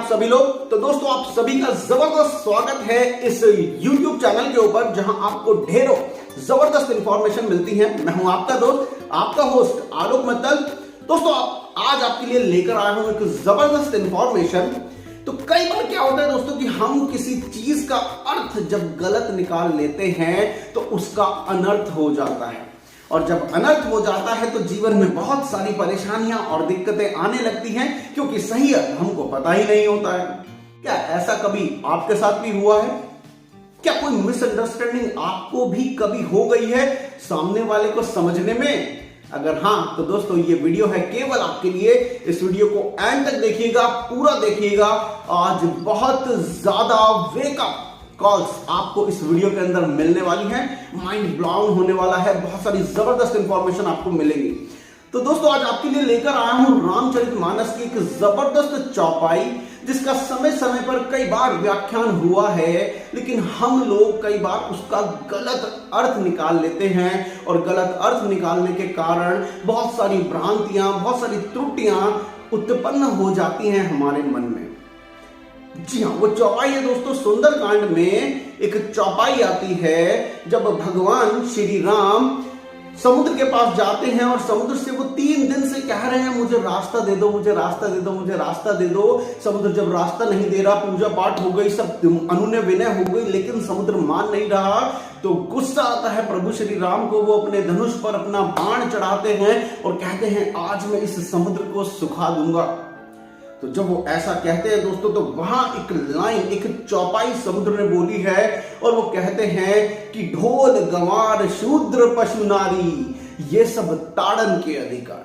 आप सभी लोग। तो दोस्तों आप सभी का जबरदस्त स्वागत है इस YouTube चैनल के ऊपर जहां आपको ढेरों जबरदस्त इंफॉर्मेशन मिलती है। मैं हूं आपका दोस्त, आपका होस्ट आलोक मित्तल। दोस्तों आज आपके लिए लेकर आया हूं एक जबरदस्त इंफॉर्मेशन। तो कई बार क्या होता है दोस्तों कि हम किसी चीज का अर्थ जब गलत निकाल लेते हैं तो उसका अनर्थ हो जाता है, और जब अनर्थ हो जाता है तो जीवन में बहुत सारी परेशानियां और दिक्कतें आने लगती हैं, क्योंकि सही अर्थ हमको पता ही नहीं होता है। क्या ऐसा कभी आपके साथ भी हुआ है? क्या कोई मिसअंडरस्टैंडिंग आपको भी कभी हो गई है सामने वाले को समझने में? अगर हाँ तो दोस्तों ये वीडियो है केवल आपके लिए। इस वीडियो को एंड तक देखिएगा, पूरा देखिएगा। आज बहुत ज्यादा वेकअप कॉल्स आपको इस वीडियो के अंदर मिलने वाली हैं, माइंड ब्लाउन होने वाला है, बहुत सारी जबरदस्त इंफॉर्मेशन आपको मिलेगी। तो दोस्तों आज आपके लिए लेकर आया हूं रामचरितमानस की एक जबरदस्त चौपाई, जिसका समय समय पर कई बार व्याख्यान हुआ है, लेकिन हम लोग कई बार उसका गलत अर्थ निकाल लेते हैं, और गलत अर्थ निकालने के कारण बहुत सारी भ्रांतियां, बहुत सारी त्रुटियां उत्पन्न हो जाती हैं हमारे मन में। जी हाँ, वो चौपाई है दोस्तों सुंदरकांड में। एक चौपाई आती है जब भगवान श्री राम समुद्र के पास जाते हैं, और समुद्र से वो 3 दिन से कह रहे हैं मुझे रास्ता दे दो, मुझे रास्ता दे दो, मुझे रास्ता दे दो। समुद्र जब रास्ता नहीं दे रहा, पूजा पाठ हो गई, सब अनुनय विनय हो गई, लेकिन समुद्र मान नहीं रहा। तो गुस्सा आता है प्रभु श्री राम को। वो अपने धनुष पर अपना बाण चढ़ाते हैं और कहते हैं आज मैं इस समुद्र को सुखा दूंगा। तो जब वो ऐसा कहते हैं दोस्तों, तो वहां एक लाइन, एक चौपाई समुद्र ने बोली है, और वो कहते हैं कि ढोल गंवार शूद्र पशु नारी ये सब ताड़न के अधिकारी।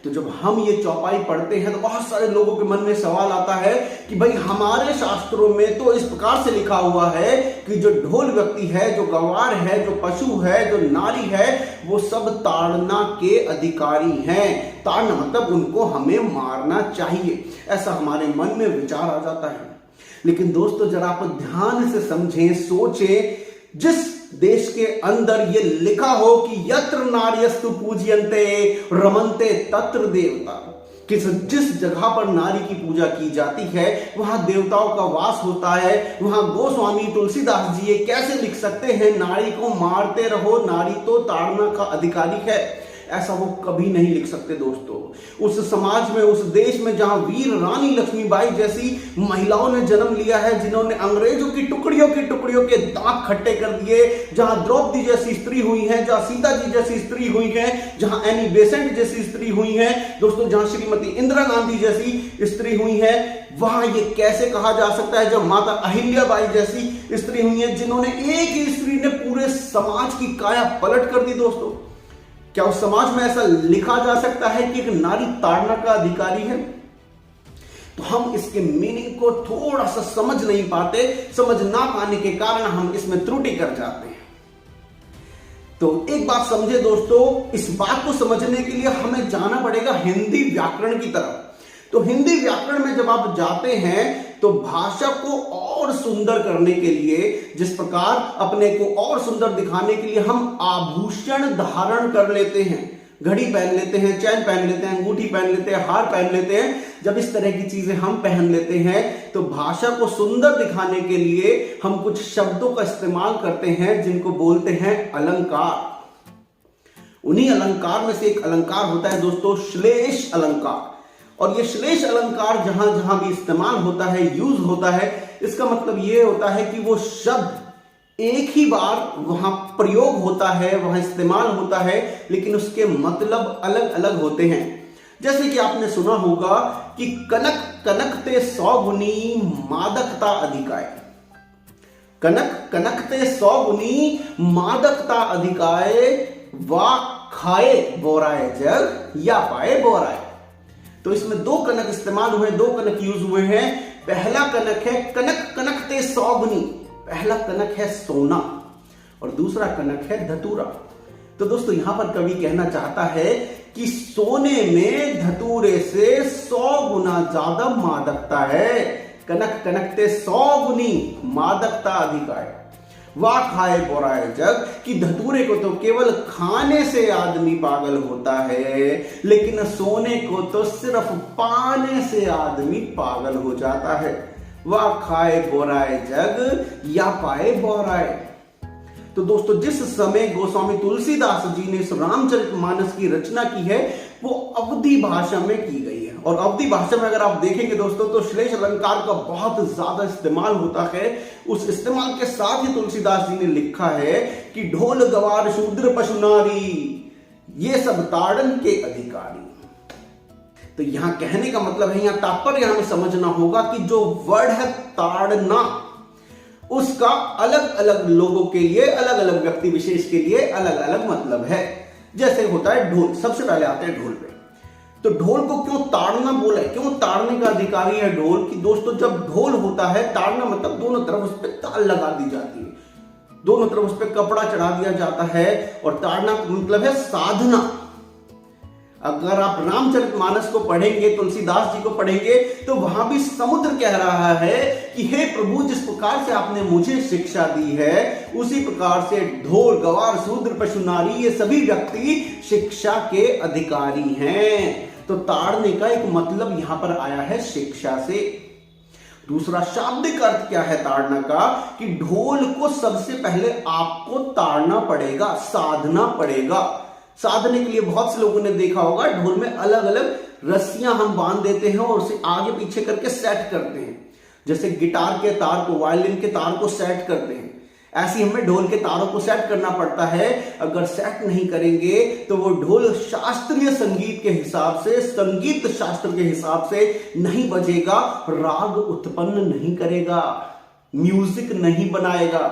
तो जब हम ये चौपाई पढ़ते हैं तो बहुत सारे लोगों के मन में सवाल आता है कि भाई हमारे शास्त्रों में तो इस प्रकार से लिखा हुआ है कि जो ढोल व्यक्ति है, जो गंवार है, जो पशु है, जो नारी है, वो सब ताड़ना के अधिकारी हैं। ताड़ना मतलब उनको हमें मारना चाहिए, ऐसा हमारे मन में विचार आ जाता है। लेकिन दोस्तों जरा आप ध्यान से समझें, सोचें, जिस देश के अंदर ये लिखा हो कि यत्र नार्यस्तु पूज्यन्ते रमन्ते तत्र देवता, कि जिस जगह पर नारी की पूजा की जाती है वहां देवताओं का वास होता है, वहां गोस्वामी तुलसीदास जी ये कैसे लिख सकते हैं नारी को मारते रहो, नारी तो ताड़ना का अधिकारी है? ऐसा वो कभी नहीं लिख सकते दोस्तों। उस समाज में, उस देश में जहां वीर रानी लक्ष्मीबाई जैसी महिलाओं ने जन्म लिया है, जिन्होंने अंग्रेजों की टुकड़ियों के दांत खट्टे कर दिए, जहां द्रौपदी जैसी स्त्री हुई है, जहां सीता जी जैसी स्त्री हुई है, जहां एनी बेसेंट जैसी स्त्री हुई है दोस्तों, जहां श्रीमती इंदिरा गांधी जैसी स्त्री हुई है, वहां ये कैसे कहा जा सकता है जब माता अहिल्याबाई जैसी स्त्री हुई है, जिन्होंने एक ही स्त्री ने पूरे समाज की काया पलट कर दी दोस्तों? क्या उस समाज में ऐसा लिखा जा सकता है कि एक नारी ताड़ना का अधिकारी है? तो हम इसके मीनिंग को थोड़ा सा समझ नहीं पाते, समझ ना पाने के कारण हम इसमें त्रुटि कर जाते हैं। तो एक बात समझे दोस्तों, इस बात को समझने के लिए हमें जाना पड़ेगा हिंदी व्याकरण की तरफ। तो हिंदी व्याकरण में जब आप जाते हैं तो भाषा को और सुंदर करने के लिए, जिस प्रकार अपने को और सुंदर दिखाने के लिए हम आभूषण धारण कर लेते हैं, घड़ी पहन लेते हैं, चैन पहन लेते हैं, अंगूठी पहन लेते हैं, हार पहन लेते हैं, जब इस तरह की चीजें हम पहन लेते हैं तो भाषा को सुंदर दिखाने के लिए हम कुछ शब्दों का इस्तेमाल करते हैं जिनको बोलते हैं अलंकार। उन्हीं अलंकार में से एक अलंकार होता है दोस्तों श्लेष अलंकार। और ये श्लेष अलंकार जहां जहां भी इस्तेमाल होता है, यूज होता है, इसका मतलब ये होता है कि वो शब्द एक ही बार वहां प्रयोग होता है, वहां इस्तेमाल होता है, लेकिन उसके मतलब अलग अलग होते हैं। जैसे कि आपने सुना होगा कि कनक कनकते 100 गुनी मादकता अधिकाय। कनक कनकते 100 गुनी मादकता अधिकाय, वा खाए बोराए जग या पाए बोराए। तो इसमें 2 कनक इस्तेमाल हुए, 2 कनक यूज हुए हैं। पहला कनक है कनक कनकते 100 गुनी, पहला कनक है सोना, और दूसरा कनक है धतूरा। तो दोस्तों यहां पर कवि कहना चाहता है कि सोने में धतूरे से 100 गुना ज्यादा मादकता है। कनक कनकते 100 गुनी मादकता अधिक है। वाह खाए बोराए जग कि धतूरे को तो केवल खाने से आदमी पागल होता है, लेकिन सोने को तो सिर्फ पाने से आदमी पागल हो जाता है। वाह खाए बोराए जग या पाए बोराए। तो दोस्तों, जिस समय गोस्वामी तुलसीदास जी ने इस रामचरितमानस की रचना की है वो अवधी भाषा में की गई है। और अवधी भाषा में अगर आप देखेंगे दोस्तों तो श्लेष अलंकार का बहुत ज्यादा इस्तेमाल होता है। उस इस्तेमाल के साथ ही तुलसीदास जी ने लिखा है कि ढोल गवार शूद्र पशु नारी ये सब ताड़न के अधिकारी। तो यहां कहने का मतलब है, यहां तात्पर्य हमें समझना होगा कि जो वर्ड है ताड़ना, उसका अलग अलग लोगों के लिए, अलग अलग व्यक्ति विशेष के लिए अलग अलग मतलब है। जैसे होता है ढोल, सबसे पहले आते हैं ढोल पे। तो ढोल को क्यों ताड़ना बोला है, क्यों ताड़ने का अधिकारी है ढोल? कि दोस्तों, जब ढोल होता है, ताड़ना मतलब दोनों तरफ उस पर ताल लगा दी जाती है, दोनों तरफ उस पर कपड़ा चढ़ा दिया जाता है। और ताड़ना मतलब है साधना। अगर आप रामचरितमानस को पढ़ेंगे, तुलसीदास जी को पढ़ेंगे, तो वहां भी समुद्र कह रहा है कि हे प्रभु, जिस प्रकार से आपने मुझे शिक्षा दी है उसी प्रकार से ढोल गवार शूद्र पशु नारी ये सभी व्यक्ति शिक्षा के अधिकारी हैं। तो ताड़ने का एक मतलब यहां पर आया है शिक्षा से। दूसरा शाब्दिक अर्थ क्या है ताड़ना का? कि ढोल को सबसे पहले आपको ताड़ना पड़ेगा, साधना पड़ेगा। साधने के लिए बहुत से लोगों ने देखा होगा ढोल में अलग अलग रस्सियां हम बांध देते हैं और उसे आगे पीछे करके सेट करते हैं। जैसे गिटार के तार को, वायलिन के तार को सेट करते हैं, ऐसे हमें ढोल के तारों को सेट करना पड़ता है। अगर सेट नहीं करेंगे तो वो ढोल शास्त्रीय संगीत के हिसाब से, संगीत शास्त्र के हिसाब से नहीं बजेगा, राग उत्पन्न नहीं करेगा, म्यूजिक नहीं बनाएगा।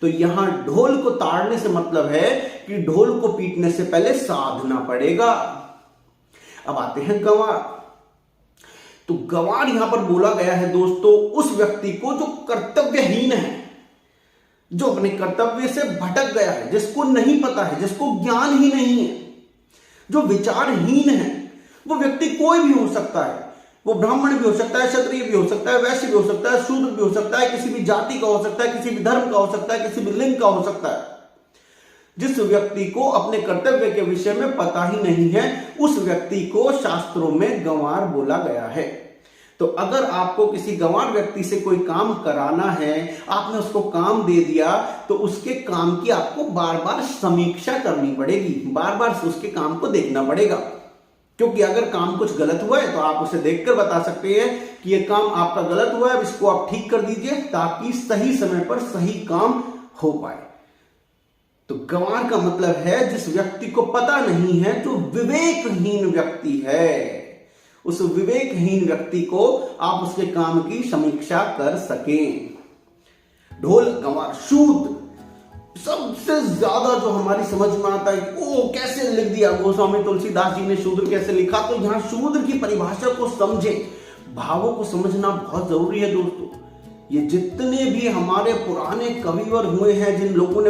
तो यहां ढोल को ताड़ने से मतलब है कि ढोल को पीटने से पहले साधना पड़ेगा। अब आते हैं गंवार। तो गंवार यहां पर बोला गया है दोस्तों उस व्यक्ति को जो कर्तव्यहीन है, जो अपने कर्तव्य से भटक गया है, जिसको नहीं पता है, जिसको ज्ञान ही नहीं है, जो विचारहीन है। वो व्यक्ति कोई भी हो सकता है, वो ब्राह्मण भी हो सकता है, क्षत्रिय भी हो सकता है, वैश्य भी हो सकता है, शूद्र भी हो सकता है, किसी भी जाति का हो सकता है, किसी भी धर्म का हो सकता है, किसी भी लिंग का हो सकता है। जिस व्यक्ति को अपने कर्तव्य के विषय में पता ही नहीं है, उस व्यक्ति को शास्त्रों में गंवार बोला गया है। तो अगर आपको किसी गंवार व्यक्ति से कोई काम कराना है, आपने उसको काम दे दिया, तो उसके काम की आपको बार बार समीक्षा करनी पड़ेगी, बार बार उसके काम को देखना पड़ेगा। क्योंकि अगर काम कुछ गलत हुआ है तो आप उसे देखकर बता सकते हैं कि यह काम आपका गलत हुआ है, इसको आप ठीक कर दीजिए ताकि सही समय पर सही काम हो पाए। तो गंवार का मतलब है जिस व्यक्ति को पता नहीं है, जो विवेकहीन व्यक्ति है, उस विवेकहीन व्यक्ति को आप उसके काम की समीक्षा कर सकें। ढोल गंवार। शूद्र सबसे ज्यादा जो हमारी समझ में आता है, ओ कैसे लिख दिया गोस्वामी तुलसीदास जी ने, शूद्र कैसे लिखा? तो यहां शूद्र की परिभाषा को समझें, भावों को समझना बहुत जरूरी है दोस्तों। ये जितने भी हमारे पुराने कविवर हुए हैं, जिन लोगों ने